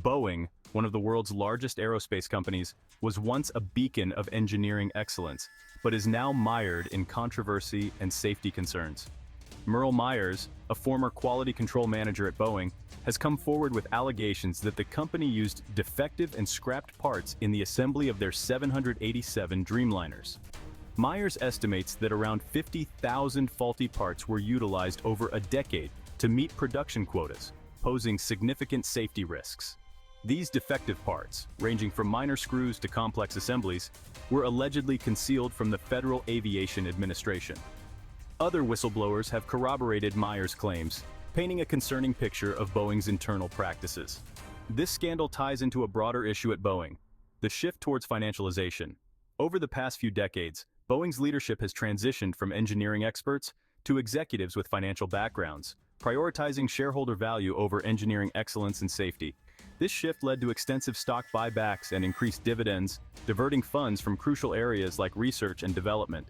Boeing, one of the world's largest aerospace companies, was once a beacon of engineering excellence, but is now mired in controversy and safety concerns. Merle Myers, a former quality control manager at Boeing, has come forward with allegations that the company used defective and scrapped parts in the assembly of their 787 Dreamliners. Myers estimates that around 50,000 faulty parts were utilized over a decade to meet production quotas, posing significant safety risks. These defective parts, ranging from minor screws to complex assemblies, were allegedly concealed from the Federal Aviation Administration. Other whistleblowers have corroborated Myers' claims, painting a concerning picture of Boeing's internal practices. This scandal ties into a broader issue at Boeing: the shift towards financialization. Over the past few decades, Boeing's leadership has transitioned from engineering experts to executives with financial backgrounds, prioritizing shareholder value over engineering excellence and safety. This shift led to extensive stock buybacks and increased dividends, diverting funds from crucial areas like research and development.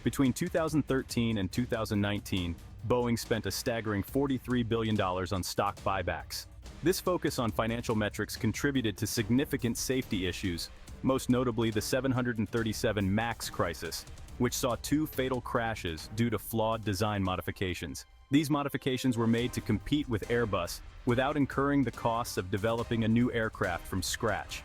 Between 2013 and 2019, Boeing spent a staggering $43 billion on stock buybacks. This focus on financial metrics contributed to significant safety issues, most notably the 737 MAX crisis, which saw 2 fatal crashes due to flawed design modifications. These modifications were made to compete with Airbus without incurring the costs of developing a new aircraft from scratch.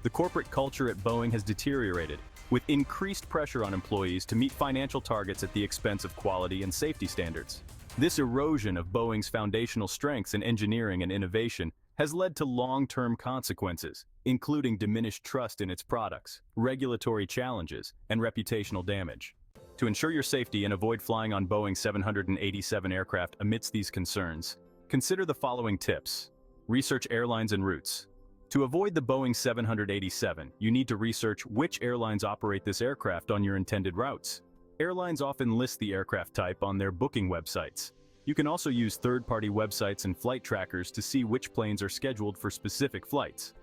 The corporate culture at Boeing has deteriorated, with increased pressure on employees to meet financial targets at the expense of quality and safety standards. This erosion of Boeing's foundational strengths in engineering and innovation has led to long-term consequences, including diminished trust in its products, regulatory challenges, and reputational damage. To ensure your safety and avoid flying on Boeing 787 aircraft amidst these concerns, consider the following tips. Research airlines and routes. To avoid the Boeing 787, you need to research which airlines operate this aircraft on your intended routes. Airlines often list the aircraft type on their booking websites. You can also use third-party websites and flight trackers to see which planes are scheduled for specific flights.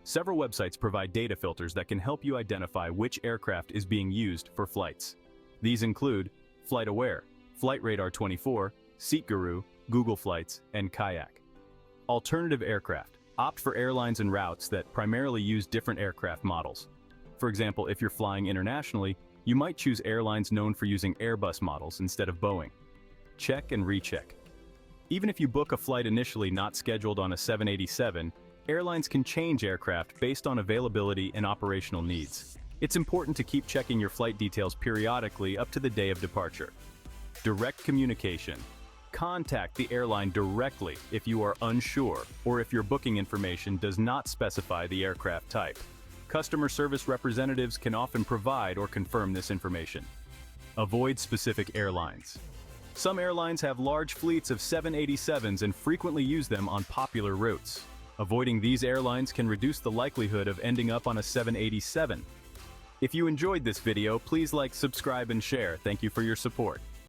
Several websites provide data filters that can help you identify which aircraft is being used for flights. These include FlightAware, FlightRadar24, SeatGuru, Google Flights, and Kayak. Alternative aircraft. Opt for airlines and routes that primarily use different aircraft models. For example, if you're flying internationally, you might choose airlines known for using Airbus models instead of Boeing. Check and recheck. Even if you book a flight initially not scheduled on a 787, airlines can change aircraft based on availability and operational needs. It's important to keep checking your flight details periodically up to the day of departure. Direct communication. Contact the airline directly if you are unsure or if your booking information does not specify the aircraft type. Customer service representatives can often provide or confirm this information. Avoid specific airlines. Some airlines have large fleets of 787s and frequently use them on popular routes. Avoiding these airlines can reduce the likelihood of ending up on a 787. If you enjoyed this video, please like, subscribe, and share. Thank you for your support.